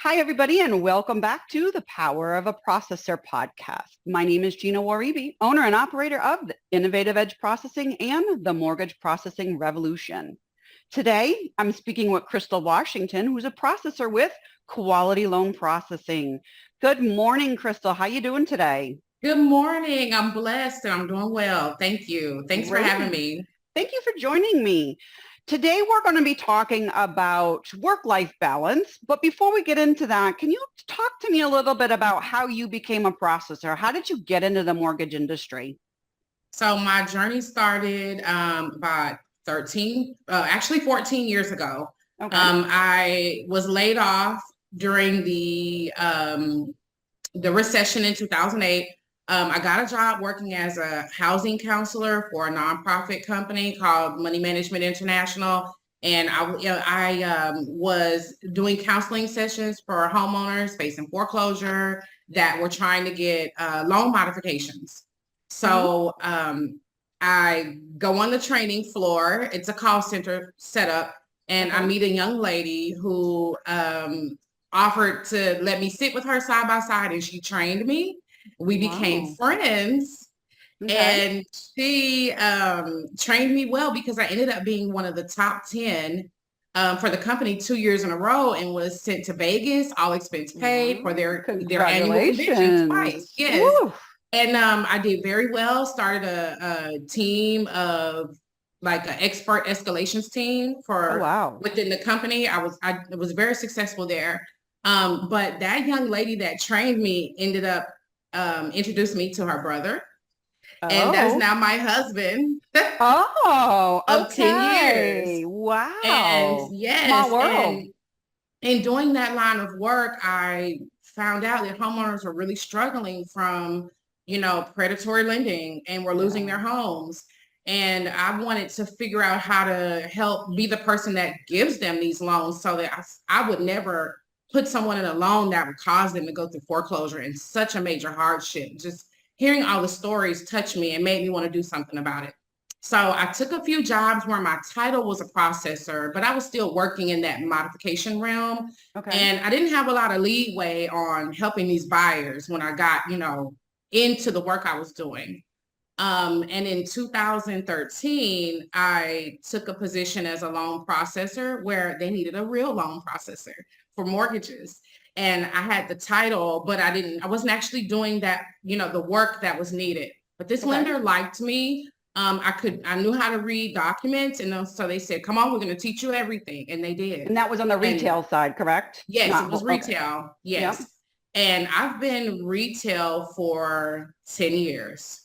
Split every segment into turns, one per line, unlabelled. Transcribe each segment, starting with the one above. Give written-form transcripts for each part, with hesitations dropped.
Hi, everybody, and welcome back to the Power of a Processor podcast. My name is Gina Wariebi, owner and operator of the Innovative Edge Processing and the Mortgage Processing Revolution. Today, I'm speaking with Crystal Washington, who's a processor with Quality Loan Processing. Good morning, Crystal. How you doing today?
Good morning. I'm blessed and I'm doing well. Thank you. Thanks for
Great.
having me.
Thank you for joining me. Today, we're going to be talking about work-life balance. But before we get into that, can you talk to me a little bit about how you became a processor? How did you get into the mortgage industry?
So my journey started about 14 years ago.
Okay.
I was laid off during the recession in 2008. I got a job working as a housing counselor for a nonprofit company called Money Management International. And I was doing counseling sessions for homeowners facing foreclosure that were trying to get loan modifications. So I go on the training floor. It's a call center setup. And I meet a young lady who offered to let me sit with her side by side, and she trained me. We became friends. And she trained me well because I ended up being one of the top 10 for the company 2 years in a row and was sent to Vegas, all expense paid for their annual convention twice. Yes. Woo. And I did very well, started a team of like an expert escalations team for within the company. I was very successful there. But that young lady that trained me ended up introduced me to her brother. And that's now my husband. Of 10 years.
Wow.
And yes. Small world. And doing that line of work, I found out that homeowners are really struggling from, predatory lending and were losing their homes. And I wanted to figure out how to help be the person that gives them these loans so that I would never put someone in a loan that would cause them to go through foreclosure and such a major hardship. Just hearing all the stories touched me and made me want to do something about it. So I took a few jobs where my title was a processor, but I was still working in that modification realm. And I didn't have a lot of leeway on helping these buyers when I got, into the work I was doing. And in 2013, I took a position as a loan processor where they needed a real loan processor for mortgages. And I had the title, but I wasn't actually doing that, the work that was needed. But this lender liked me. I knew how to read documents. And so they said, come on, we're going to teach you everything. And they did.
And that was on the retail side, correct?
Yes, it was retail. Yes. Yep. And I've been retail for 10 years.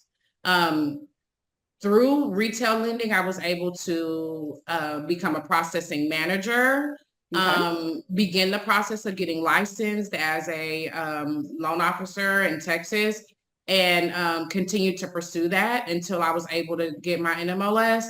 Through retail lending, I was able to become a processing manager, begin the process of getting licensed as a loan officer in Texas, and continue to pursue that until I was able to get my NMLS.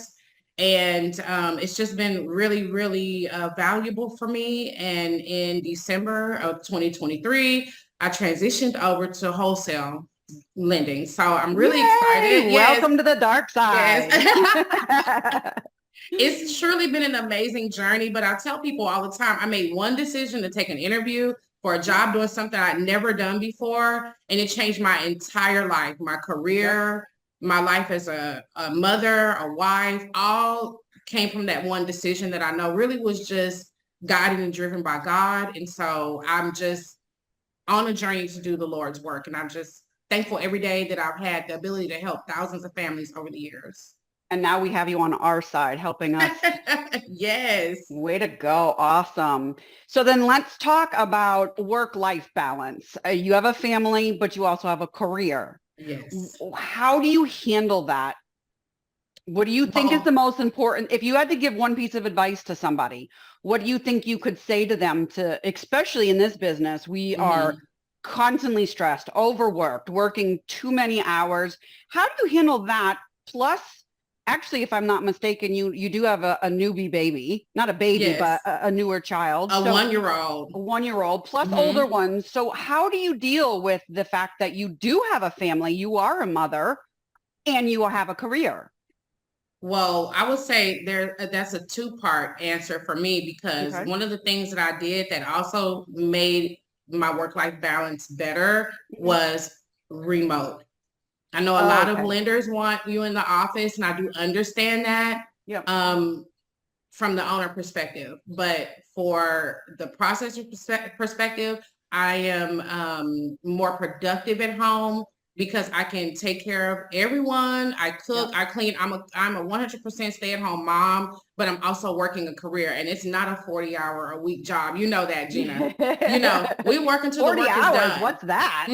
And it's just been really, really valuable for me. And in December of 2023, I transitioned over to wholesale lending. So I'm really excited.
Welcome to the dark side.
Yes. It's surely been an amazing journey, but I tell people all the time, I made one decision to take an interview for a job doing something I'd never done before, and it changed my entire life, my career, my life as a mother, a wife, all came from that one decision that I know really was just guided and driven by God. And so I'm just on a journey to do the Lord's work, and I'm just thankful every day that I've had the ability to help thousands of families over the years.
And now we have you on our side helping us.
Yes.
Way to go. Awesome. So then let's talk about work-life balance. You have a family, but you also have a career.
Yes.
How do you handle that? What do you think is the most important? If you had to give one piece of advice to somebody, what do you think you could say to them especially in this business, we are constantly stressed, overworked, working too many hours. How do you handle that? Plus, actually, if I'm not mistaken, you do have a newbie baby, not a baby, but a newer child.
A 1-year-old.
A 1-year-old plus older ones. So how do you deal with the fact that you do have a family, you are a mother, and you have a career?
Well, I would say that's a two-part answer for me, because
Okay.
one of the things that I did that also made my work-life balance better
Mhm.
was remote. I know a
Oh,
lot of
okay.
lenders want you in the office, and I do understand that
Yep.
um, from the owner perspective. But for the processor perspective, I am more productive at home because I can take care of everyone. I cook,
Yep.
I clean. I'm a 100% stay-at-home mom, but I'm also working a career, and it's not a 40-hour-a-week job. You know that, Gina. We work until the
40
work is
hours.
done.
What's that?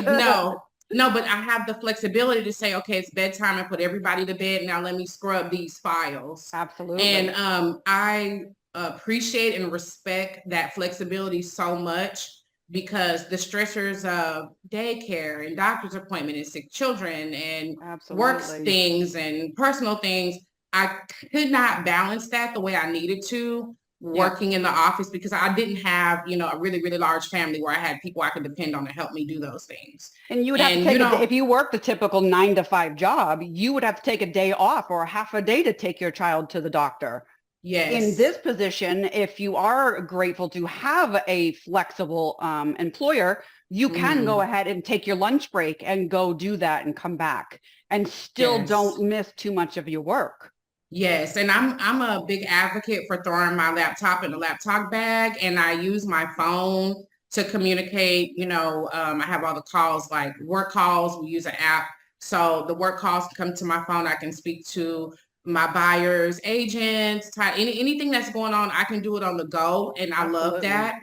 No, no, but I have the flexibility to say, okay, it's bedtime and put everybody to bed. Now let me scrub these files. And
Absolutely.
I appreciate and respect that flexibility so much, because the stressors of daycare and doctor's appointment and sick children and work
Absolutely.
things and personal things, I could not balance that the way I needed to
Yep.
working in the office, because I didn't have, a really, really large family where I had people I could depend on to help me do those things.
And you would have to
And you
take a day,
don't,
if you work the typical 9 to 5 job, you would have to take a day off or half a day to take your child to the doctor. In
yes,
this position, if you are grateful to have a flexible employer, you can go
mhm,
ahead and take your lunch break and go do that and come back and still
yes.
don't miss too much of your work.
Yes, and I'm a big advocate for throwing my laptop in the laptop bag, and I use my phone to communicate. I have all the calls, like work calls. We use an app, so the work calls come to my phone. I can speak to my buyers, agents, anything that's going on. I can do it on the go, and I love
Absolutely.
that.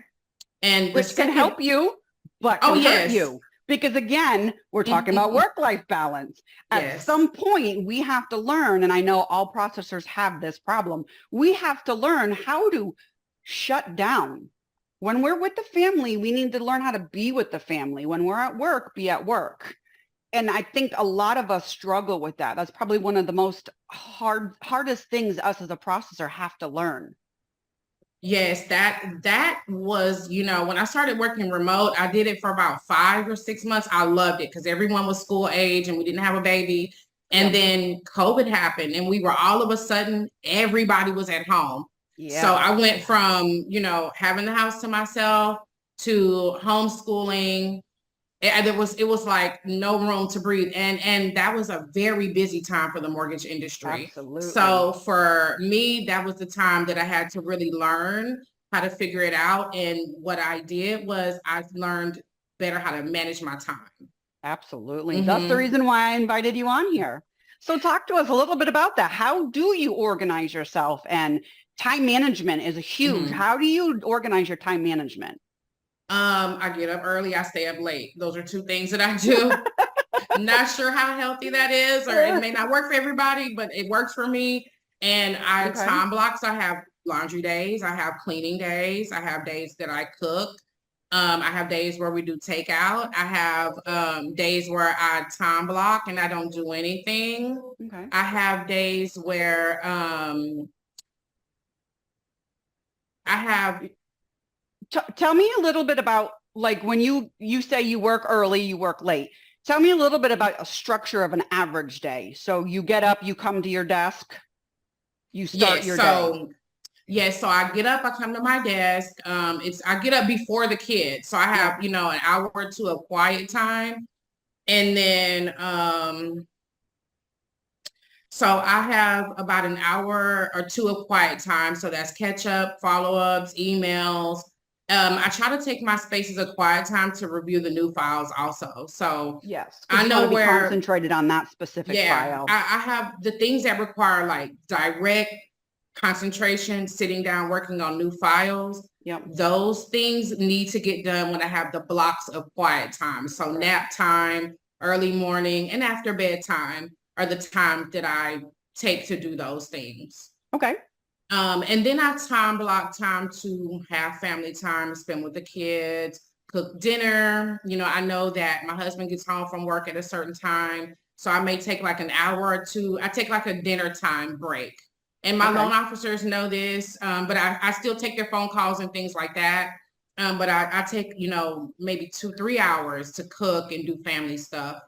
And the
Which can
second,
help you, but
oh
can hurt
yes,
you. Because again, we're talking about work-life balance. At
yes.
some point, we have to learn, and I know all processors have this problem, we have to learn how to shut down. When we're with the family, we need to learn how to be with the family. When we're at work, be at work. And I think a lot of us struggle with that. That's probably one of the most hardest things us as a processor have to learn.
Yes, that was, when I started working remote, I did it for about 5 or 6 months. I loved it because everyone was school age and we didn't have a baby. And
Yep.
then COVID happened and we were all of a sudden, everybody was at home. So
Yeah.
I went from, having the house to myself to homeschooling. It was like no room to breathe, and that was a very busy time for the mortgage industry.
Absolutely.
So for me, that was the time that I had to really learn how to figure it out. And what I did was I learned better how to manage my time.
Absolutely. That's the
Hmm.
reason why I invited you on here. So talk to us a little bit about that. How do you organize yourself? And time management is huge.
Hmm.
How do you organize your time management?
I get up early, I stay up late. Those are two things that I do. Not sure how healthy that is, or it may not work for everybody, but it works for me. And I
Okay.
time blocks. I have laundry days, I have cleaning days, I have days that I cook. I have days where we do takeout. I have days where I time block and I don't do anything.
Okay.
I have days where I have
Tell me a little bit about like when you say you work early, you work late. Tell me a little bit about a structure of an average day. So you get up, you come to your desk, you start
yes.
your day.
So I get up, I come to my desk. I get up before the kids. So I
Yep.
have, an hour or two of quiet time. And then so I have about an hour or two of quiet time. So that's catch up, follow-ups, emails. I try to take my spaces of quiet time to review the new files also. So
Yes, because
I
you want
know
to be
where,
concentrated on that specific
yeah,
file.
I have the things that require like direct concentration, sitting down, working on new files.
Yep.
Those things need to get done when I have the blocks of quiet time. So
Correct.
nap time, early morning, and after bedtime are the time that I take to do those things.
Okay.
And then I time block time to have family time, spend with the kids, cook dinner. I know that my husband gets home from work at a certain time. So I may take like an hour or two. I take like a dinner time break. And my
Okay.
loan officers know this, but I still take their phone calls and things like that. But I take, maybe 2, 3 hours to cook and do family stuff,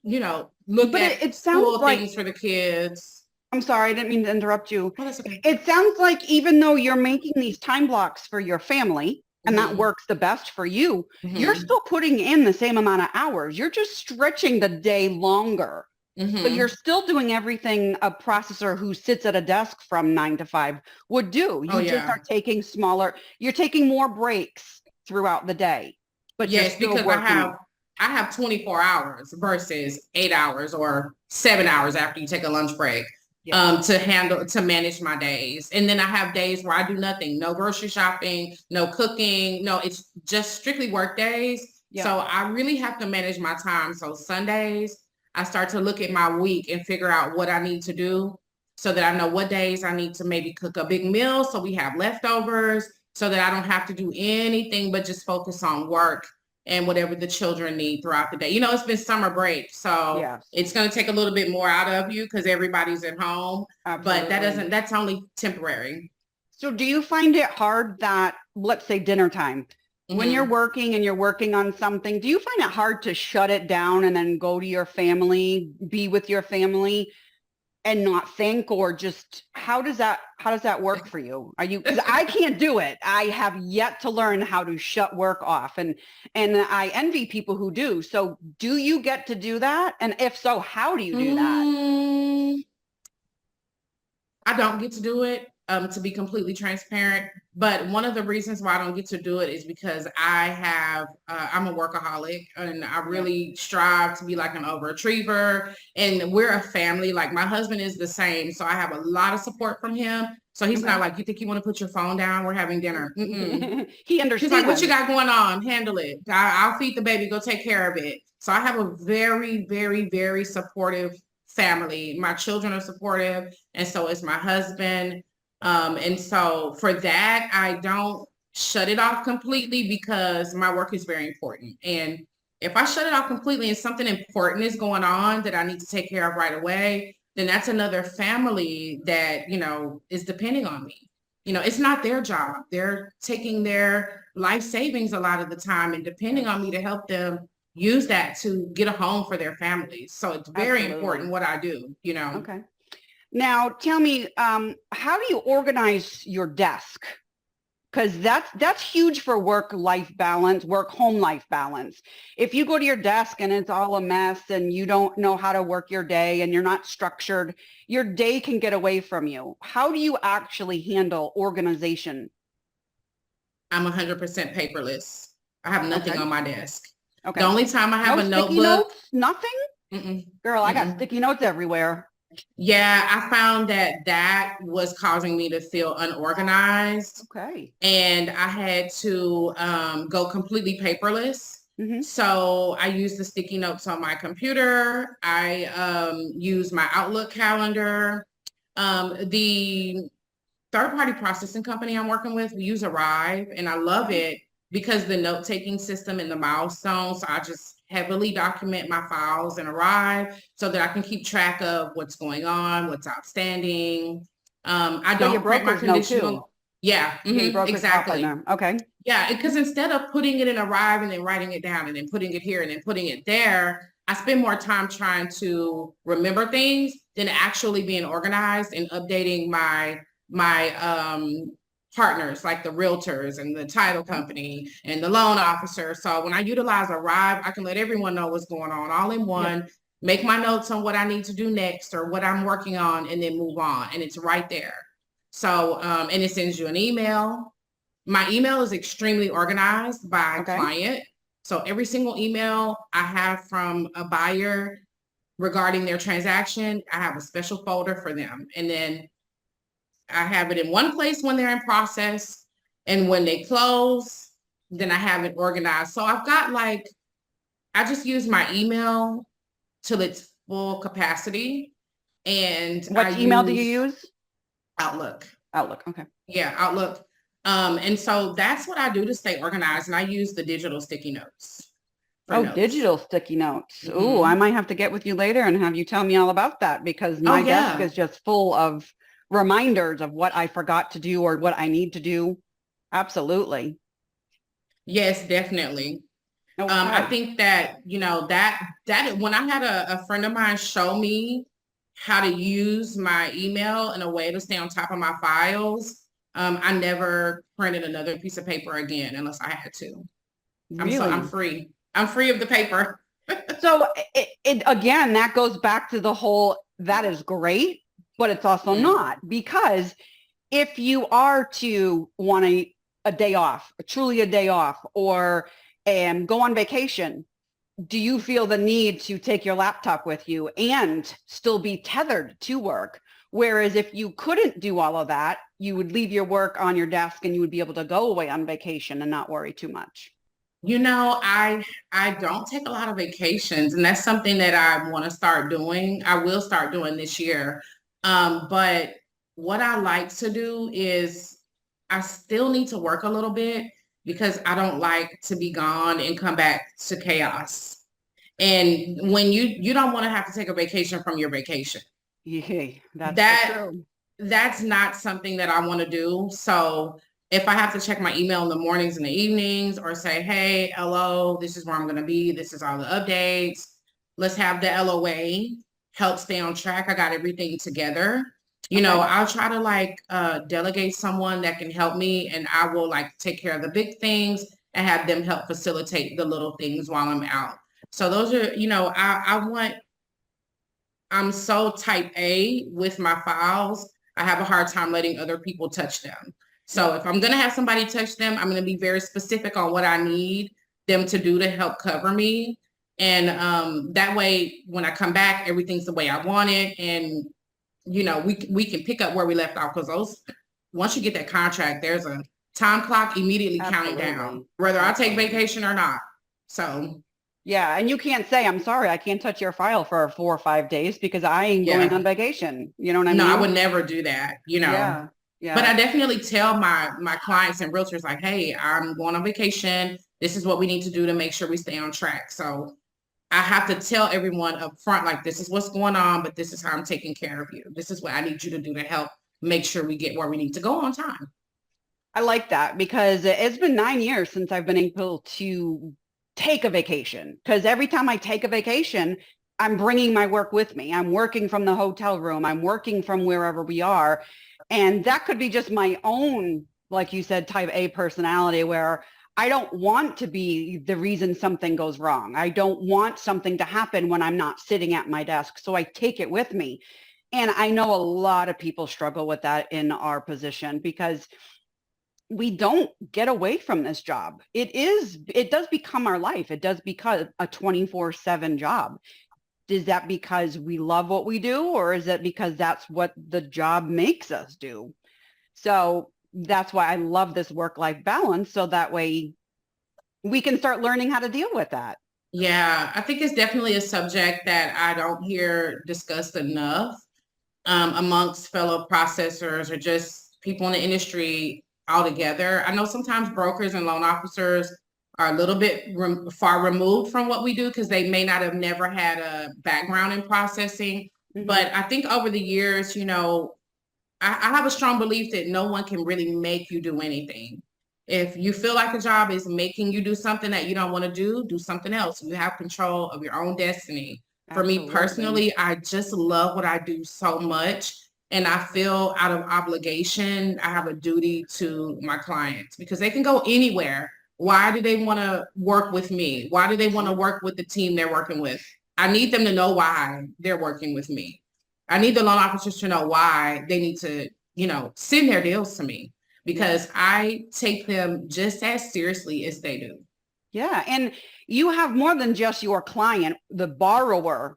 look
But
at
it sounds
school
like
things for the kids.
I'm sorry, I didn't mean to interrupt you.
Oh, that's okay.
It sounds like even though you're making these time blocks for your family and that
Mhm.
works the best for you, you're
Mhm.
still putting in the same amount of hours. You're just stretching the day longer. So you're
Mhm.
still doing everything a processor who sits at a desk from 9 to 5 would do.
Oh
You just
yeah.
are taking you're taking more breaks throughout the day, but you're
Yes,
still
because
working.
I have 24 hours versus 8 hours or 7 hours after you take a lunch break,
Yeah.
to manage my days. And then I have days where I do nothing, no grocery shopping, no cooking, no, it's just strictly work days.
Yeah.
So I really have to manage my time. So Sundays, I start to look at my week and figure out what I need to do so that I know what days I need to maybe cook a big meal so we have leftovers so that I don't have to do anything but just focus on work and whatever the children need throughout the day. You know, it's been summer break, so
Yes,
it's going to take a little bit more out of you because everybody's at home, but
absolutely.
that's only temporary.
So do you find it hard that, let's say dinner time, when you're
Hmm.
working and you're working on something, do you find it hard to shut it down and then go to your family, be with your family and not think, or just how does that work for you? Are you, because I can't do it. I have yet to learn how to shut work off, and I envy people who do. So do you get to do that? And if so, how do you do that?
Mm, I don't get to do it, to be completely transparent. But one of the reasons why I don't get to do it is because I'm a workaholic and I
Yeah.
really strive to be like an overachiever. And we're a family. Like my husband is the same. So I have a lot of support from him. So he's
Okay.
not like, you think you want to put your phone down? We're having dinner. Mm-mm.
He
He's like, what you
understands.
got going on? Handle it. I'll feed the baby. Go take care of it. So I have a very, very, very supportive family. My children are supportive, and so is my husband. And so for that, I don't shut it off completely because my work is very important. And if I shut it off completely and something important is going on that I need to take care of right away, then that's another family that, is depending on me. It's not their job. They're taking their life savings a lot of the time and depending on me
Yes,
to help them use that to get a home for their families. So it's very
absolutely.
important what I do.
Okay. Now tell me, how do you organize your desk? Because that's huge for work-life balance, work-home life balance. If you go to your desk and it's all a mess and you don't know how to work your day and you're not structured, your day can get away from you. How do you actually handle organization?
I'm 100% paperless. I have nothing
Okay.
on my desk. The
Okay.
only time I have
No
a
sticky
notebook,
notes? Nothing?
mm-mm,
Girl, I got
mm-mm.
sticky notes everywhere.
Yeah, I found that was causing me to feel unorganized.
Okay.
And I had to go completely paperless.
Hmm.
So I use the sticky notes on my computer. I use my Outlook calendar. The third-party processing company I'm working with, we use Arrive, and I love
Okay.
it because the note-taking system and the milestones, I just heavily document my files in Arrive so that I can keep track of what's going on, what's outstanding. I
So your
don't print my
brokers know too.
conditional. Yeah,
Yeah, your broker's helping
exactly.
them. Okay.
Yeah, because instead of putting it in Arrive and then writing it down and then putting it here and then putting it there, I spend more time trying to remember things than actually being organized and updating my partners like the realtors and the title
Okay.
company and the loan officer. So when I utilize Arrive, I can let everyone know what's going on all in
Yep.
one, make my notes on what I need to do next or what I'm working on, and then move on. And it's right there. So, and it sends you an email. My email is extremely organized by
Okay.
client. So every single email I have from a buyer regarding their transaction, I have a special folder for them. And then I have it in one place when they're in process. And when they close, then I have it organized. So I just use my email till its full capacity. And I
What email do you
use
use?
Outlook.
Outlook. Okay.
Yeah, Outlook. And so that's what I do to stay organized. And I use the digital sticky notes for
Oh,
notes.
digital sticky notes. Ooh, I
Hmm.
might have to get with you later and have you tell me all about that because
Oh,
my desk
yeah.
is just full of reminders of what I forgot to do or what I need to do. Absolutely.
Yes, definitely. I
Okay.
think that, that when I had a friend of mine show me how to use my email in a way to stay on top of my files, I never printed another piece of paper again unless I had to. I'm
Really?
free. I'm free of the paper.
So it again, that goes back to the whole, that is great, but it's also
Mm.
not, because if you are to want a day off, truly a day off, or go on vacation, do you feel the need to take your laptop with you and still be tethered to work? Whereas if you couldn't do all of that, you would leave your work on your desk and you would be able to go away on vacation and not worry too much.
You know, I don't take a lot of vacations, and that's something that I want to start doing. I will start doing this year. But what I like to do is I still need to work a little bit because I don't like to be gone and come back to chaos. And when you don't want to have to take a vacation from your vacation.
Yeah, that's for
That
true.
that's not something that I want to do. So if I have to check my email in the mornings and the evenings or say, hey, hello, this is where I'm going to be. This is all the updates. Let's have the LOA help stay on track. I got everything together.
Okay.
I'll try to delegate someone that can help me, and I will take care of the big things and have them help facilitate the little things while I'm out. So those are, I'm so type A with my files. I have a hard time letting other people touch them. So if I'm going to have somebody touch them, I'm going to be very specific on what I need them to do to help cover me. And that way, when I come back, everything's the way I want it. And, we can pick up where we left off, because once you get that contract, there's a time clock immediately counting down, whether I take vacation or not. So
yeah, and you can't say, I'm sorry, I can't touch your file for 4 or 5 days because I ain't going on vacation. You know what I mean?
No, I would never do that,
Yeah. Yeah.
But I definitely tell my clients and realtors, like, hey, I'm going on vacation. This is what we need to do to make sure we stay on track. So I have to tell everyone up front, like, this is what's going on, but this is how I'm taking care of you. This is what I need you to do to help make sure we get where we need to go on time.
I like that, because it's been 9 years since I've been able to take a vacation, because every time I take a vacation, I'm bringing my work with me. I'm working from the hotel room. I'm working from wherever we are. And that could be just my own, like you said, type A personality, where I don't want to be the reason something goes wrong. I don't want something to happen when I'm not sitting at my desk. So I take it with me. And I know a lot of people struggle with that in our position, because we don't get away from this job. It does become our life. It does become a 24/7 job. Is that because we love what we do, or is it because that's what the job makes us do? So that's why I love this work-life balance, so that way we can start learning how to deal with that.
Yeah, I think it's definitely a subject that I don't hear discussed enough amongst fellow processors or just people in the industry altogether. I know sometimes brokers and loan officers are a little bit far removed from what we do because they may not have never had a background in processing.
Mm-hmm.
But I think over the years, I have a strong belief that no one can really make you do anything. If you feel like a job is making you do something that you don't want to do something else. You have control of your own destiny.
Absolutely.
For me personally, I just love what I do so much. And I feel out of obligation, I have a duty to my clients because they can go anywhere. Why do they want to work with me? Why do they want to work with the team they're working with? I need them to know why they're working with me. I need the loan officers to know why they need to, send their deals to me, because I take them just as seriously as they do.
Yeah. And you have more than just your client, the borrower,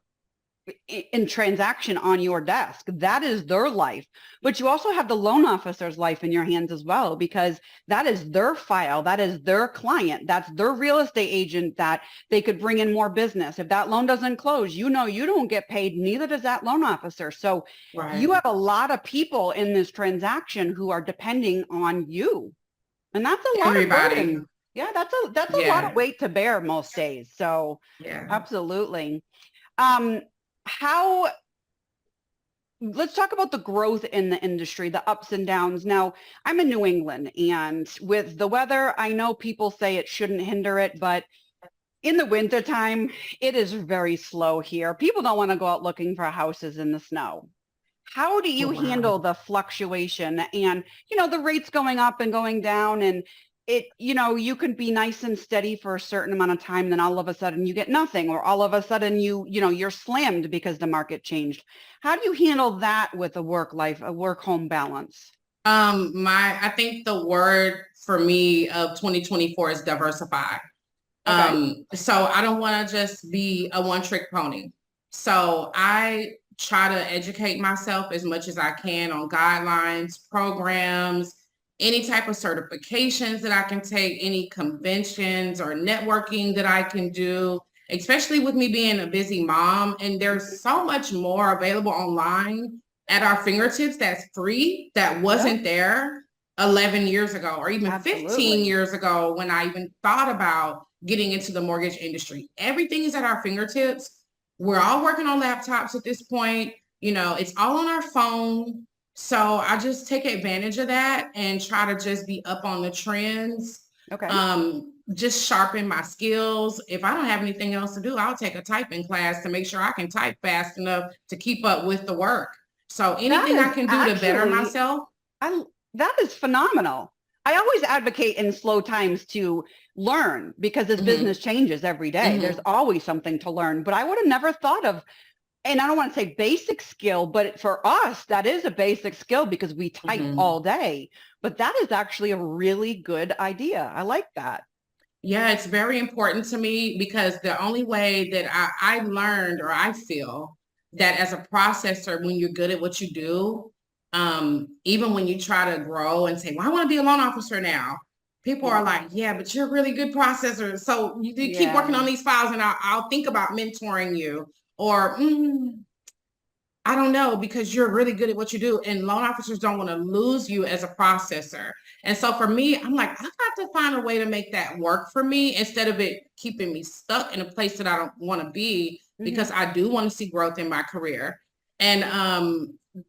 in transaction on your desk. That is their life. But you also have the loan officer's life in your hands as well, because that is their file. That is their client. That's their real estate agent that they could bring in more business. If that loan doesn't close, you don't get paid. Neither does that loan officer. So you have a lot of people in this transaction who are depending on you. And that's a lot of burden. Yeah, that's a lot of weight to bear most days. So absolutely. Let's talk about the growth in the industry, the ups and downs. Now, I'm in New England, and with the weather, I know people say it shouldn't hinder it, but in the wintertime, it is very slow here. People don't want to go out looking for houses in the snow. How do
Oh,
you handle
wow.
the fluctuation and, the rates going up and going down and you can be nice and steady for a certain amount of time, then all of a sudden you get nothing, or all of a sudden you're slammed because the market changed. How do you handle that with a work-home balance?
I think the word for me of 2024 is diversify.
Okay.
So I don't want to just be a one-trick pony. So I try to educate myself as much as I can on guidelines, programs, any type of certifications that I can take, any conventions or networking that I can do, especially with me being a busy mom. And there's so much more available online at our fingertips that's free that
Yep.
wasn't there 11 years ago or even 15
Absolutely.
years ago when I even thought about getting into the mortgage industry. Everything is at our fingertips. We're all working on laptops at this point. It's all on our phone. So I just take advantage of that and try to just be up on the trends.
Okay.
Just sharpen my skills. If I don't have anything else to do, I'll take a typing class to make sure I can type fast enough to keep up with the work. So
That
anything I
is
can do to better
actually,
myself.
that is phenomenal. I always advocate in slow times to learn because this
Mhm,
business changes every day. There's
mhm,
always something to learn, but I would have never thought of, and I don't want to say basic skill, but for us, that is a basic skill because we type
mhm.
all day. But that is actually a really good idea. I like that.
Yeah, it's very important to me because the only way that I learned or I feel that as a processor, when you're good at what you do, even when you try to grow and say, well, I want to be a loan officer now, people are
Yeah.
like, yeah, but you're a really good processor. So you keep working on
Yeah.
these files and I'll think about mentoring you or I don't know because you're really good at what you do, and loan officers don't want to lose you as a processor. And so for me, I'm like, I got to find a way to make that work for me instead of it keeping me stuck in a place that I don't want to be
Hmm.
because I do want to see growth in my career. And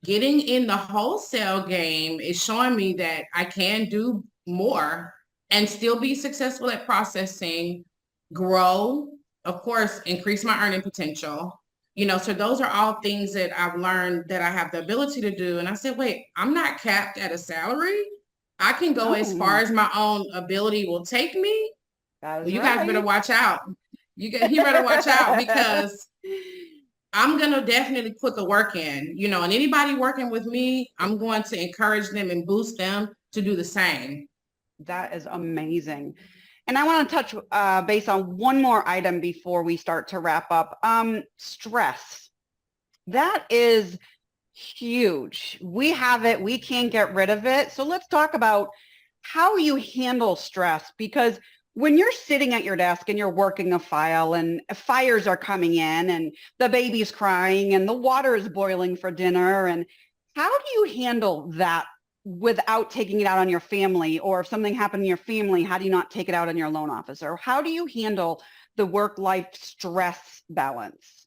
getting in the wholesale game is showing me that I can do more and still be successful at processing, grow, of course, increase my earning potential. So those are all things that I've learned that I have the ability to do. And I said, wait, I'm not capped at a salary. I can go as far
Oh,
as my own ability will take me.
that
Well,
is
you guys better
right.
watch out. You better watch out because I'm gonna definitely put the work in, and anybody working with me, I'm going to encourage them and boost them to do the same.
That is amazing. And I want to touch base on one more item before we start to wrap up. Stress. That is huge. We have it. We can't get rid of it. So let's talk about how you handle stress, because when you're sitting at your desk and you're working a file and fires are coming in and the baby's crying and the water is boiling for dinner, and how do you handle that without taking it out on your family? Or if something happened in your family, how do you not take it out on your loan officer? How do you handle the work-life stress balance?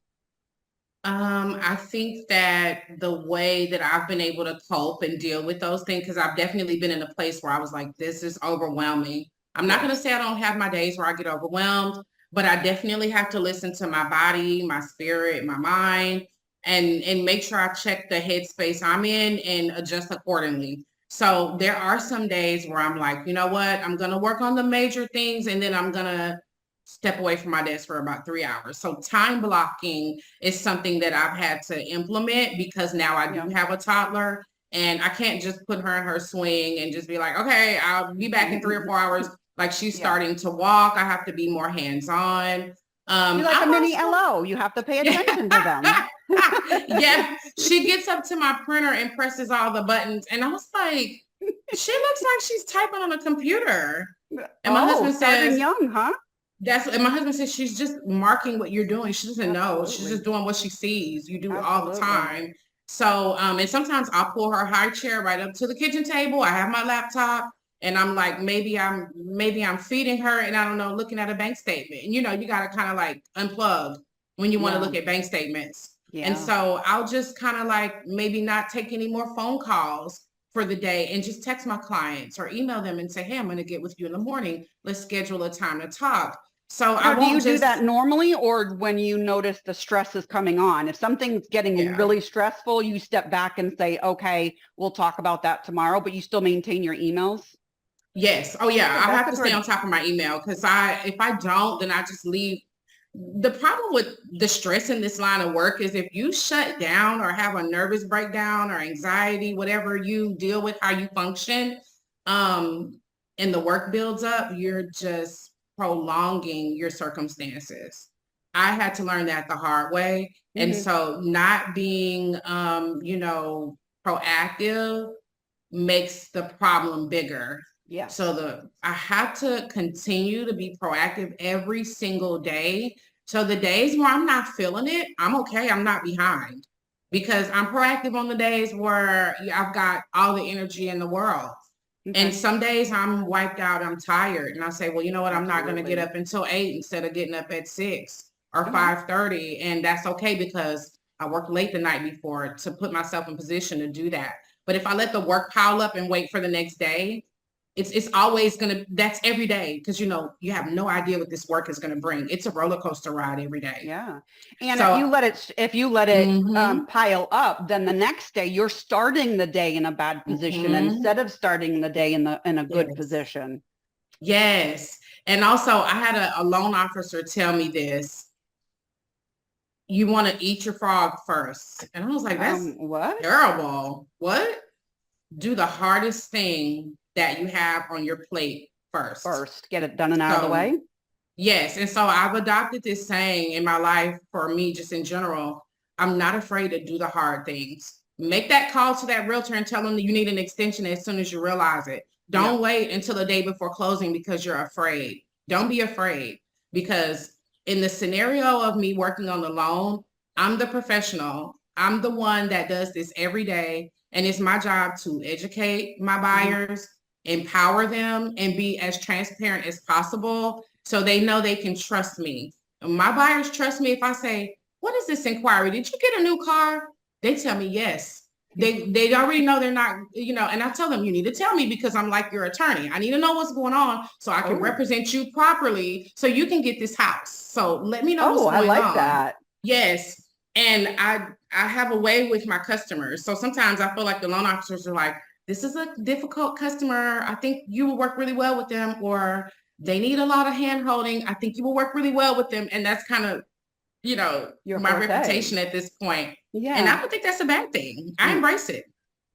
I think that the way that I've been able to cope and deal with those things, because I've definitely been in a place where I was like, this is overwhelming. I'm not going to
Yes.
say I don't have my days where I get overwhelmed, but I definitely have to listen to my body, my spirit, my mind, and make sure I check the headspace I'm in and adjust accordingly. So there are some days where I'm like, you know what, I'm going to work on the major things and then I'm going to step away from my desk for about 3 hours. So time blocking is something that I've had to implement because now I do
Yeah.
have a toddler and I can't just put her in her swing and just be like, okay, I'll be back in 3 or 4 hours. Like she's
Yeah.
starting to walk. I have to be more hands-on.
She's like a
I'm
mini
also,
LO. You have to pay attention to them.
yeah, she gets up to my printer and presses all the buttons. And I was like, she looks like she's typing on a computer. And my
Oh,
husband
starting
says,
young, huh?
and my husband says she's just marking what you're doing. She doesn't know. She's just
Absolutely.
doing what she sees. You do it all the
Absolutely.
time. So, and sometimes I'll pull her high chair right up to the kitchen table. I have my laptop and I'm like, maybe I'm feeding her and I don't know, looking at a bank statement. And you got to kind of like unplug when you want to
Yeah.
look at bank statements. And
Yeah.
so I'll just kind of like maybe not take any more phone calls for the day and just text my clients or email them and say, hey, I'm going to get with you in the morning. Let's schedule a time to talk. So
Now,
I
do
won't
you do
just,
that normally, or when you notice the stress is coming on? If something's getting
yeah.
really stressful, you step back and say, okay, we'll talk about that tomorrow, but you still maintain your emails?
Yes. Oh yeah.
Yeah,
I
that's
have
a
to stay
good,
on top of my email because if I don't, then I just leave. The problem with the stress in this line of work is if you shut down or have a nervous breakdown or anxiety, whatever you deal with, how you function, um, and the work builds up, you're just prolonging your circumstances. I had to learn that the hard way. And
mhm,
so not being proactive makes the problem bigger.
yes.
So I have to continue to be proactive every single day. So the days where I'm not feeling it, I'm okay. I'm not behind because I'm proactive on the days where I've got all the energy in the world. And
Okay,
some days I'm wiped out, I'm tired. And I say, well, you know what? I'm not going to get
absolutely.
up until 8 instead of getting up at 6 or
Okay.
5:30. And that's okay because I worked late the night before to put myself in position to do that. But if I let the work pile up and wait for the next day, it's always gonna, that's every day because you have no idea what this work is gonna bring. It's a roller coaster ride every day.
Yeah. And
So
if you let it
mhm,
pile up, then the next day you're starting the day in a bad position
mhm,
instead of starting the day in a good
yes.
position.
Yes. And also I had a loan officer tell me this, you want to eat your frog first. And I was like, that's
What?
terrible. What? Do the hardest thing that you have on your plate first.
First, get it done and out of the
So
way.
yes, and so I've adopted this saying in my life for me, just in general. I'm not afraid to do the hard things. Make that call to that realtor and tell them that you need an extension as soon as you realize it.
Yeah.
Don't wait until the day before closing because you're afraid. Don't be afraid because in the scenario of me working on the loan, I'm the professional. I'm the one that does this every day. And it's my job to educate my
Mhm.
buyers, empower them, and be as transparent as possible so they know they can trust me. My buyers trust me if I say, what is this inquiry? Did you get a new car? They tell me yes. They already know they're not, and I tell them you need to tell me because I'm like your attorney. I need to know what's going on so I can
Oh,
represent you properly so you can get this house. So let me know what's
oh, I
going
like
on.
that.
Yes. And I have a way with my customers. So sometimes I feel like the loan officers are like, this is a difficult customer. I think you will work really well with them, or they need a lot of hand holding. I think you will work really well with them. And that's kind of,
Your
my
forte.
reputation at this point. And I
Yeah.
don't think that's a bad thing. I
Mm,
embrace it.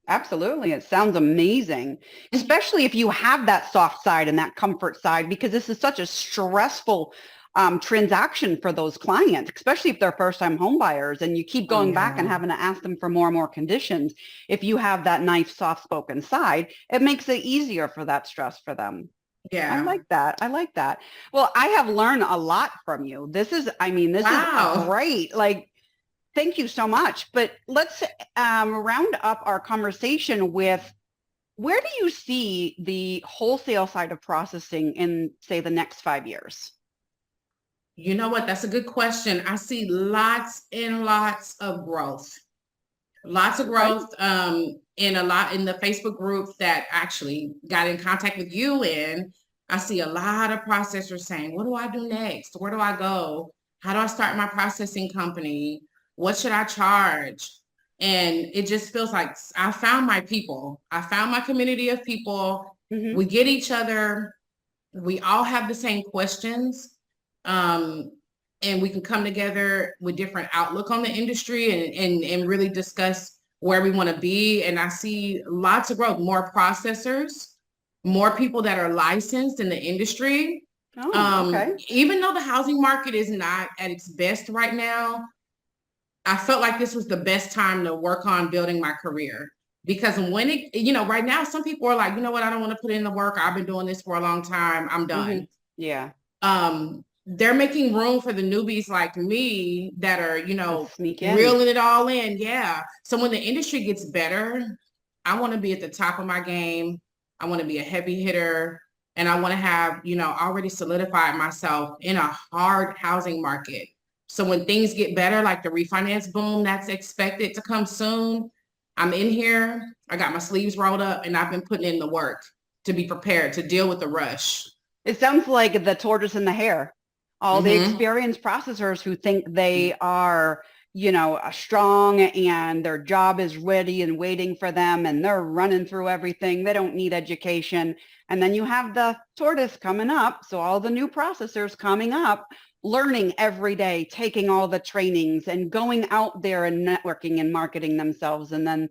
absolutely. It sounds amazing, especially if you have that soft side and that comfort side, because this is such a stressful transaction for those clients, especially if they're first-time home buyers and you keep
Oh
going back and
yeah.
having to ask them for more and more conditions. If you have that nice, soft-spoken side, it makes it easier for that stress for them. I
Yeah.
like that. I like that. Well, I have learned a lot from you. This is
Wow.
great. Like, thank you so much. But let's round up our conversation with where do you see the wholesale side of processing in, say, the next 5 years?
You know what? That's a good question. I see lots and lots of growth. Lots of
Okay.
growth in a lot in the Facebook group that actually got in contact with you in. I see a lot of processors saying, what do I do next? Where do I go? How do I start my processing company? What should I charge? And it just feels like I found my people. I found my community of people.
Hmm.
We get each other. We all have the same questions. Um, and we can come together with different outlook on the industry and really discuss where we want to be. And I see lots of growth, more processors, more people that are licensed in the industry.
Oh, okay.
Even though the housing market is not at its best right now, I felt like this was the best time to work on building my career. Because when right now, some people are like, you know what, I don't want to put in the work. I've been doing this for a long time. I'm
Hmm.
done.
Yeah.
They're making room for the newbies like me that are,
To sneak in.
reeling it all in. Yeah. So when the industry gets better, I want to be at the top of my game. I want to be a heavy hitter. And I want to have, already solidified myself in a hard housing market. So when things get better, like the refinance boom that's expected to come soon, I'm in here. I got my sleeves rolled up and I've been putting in the work to be prepared to deal with the rush.
It sounds like the tortoise and the hare. all the
Mm-hmm.
experienced processors who think they are, strong and their job is ready and waiting for them and they're running through everything. They don't need education. And then you have the tortoise coming up. So all the new processors coming up, learning every day, taking all the trainings and going out there and networking and marketing themselves. And then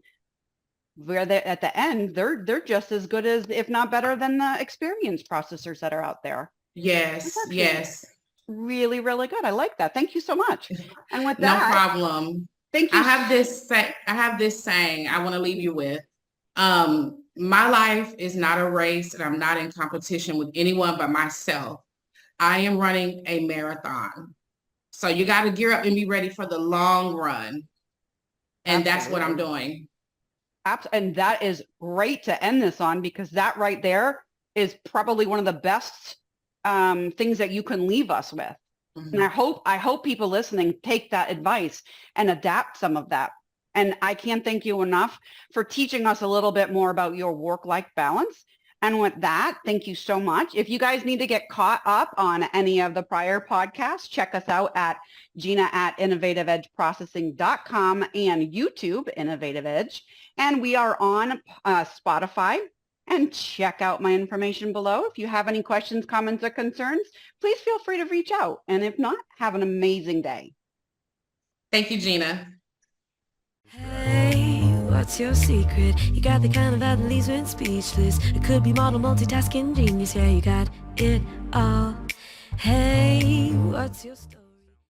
where they at the end, they're just as good as, if not better than the experienced processors that are out there.
Yes, yes.
Really, really good. I like that. Thank you so much. And with
No
that,
problem.
thank you.
I have this saying I want to leave you with. My life is not a race, and I'm not in competition with anyone but myself. I am running a marathon. So you got to gear up and be ready for the long run. And that's what I'm doing.
And that is great to end this on, because that right there is probably one of the best things that you can leave us with.
Mm-hmm.
And I hope people listening take that advice and adapt some of that. And I can't thank you enough for teaching us a little bit more about your work-life balance. And with that, thank you so much. If you guys need to get caught up on any of the prior podcasts, check us out at Gina at innovativeedgeprocessing.com and YouTube Innovative Edge. And we are on Spotify. And check out my information below. If you have any questions, comments, or concerns, please feel free to reach out. And if not, have an amazing day.
Thank you, Gina.
Hey, what's your secret? You got the kind of vibe that leaves me speechless. It could be model multitasking genius. Yeah, you got it all. Hey, what's your story?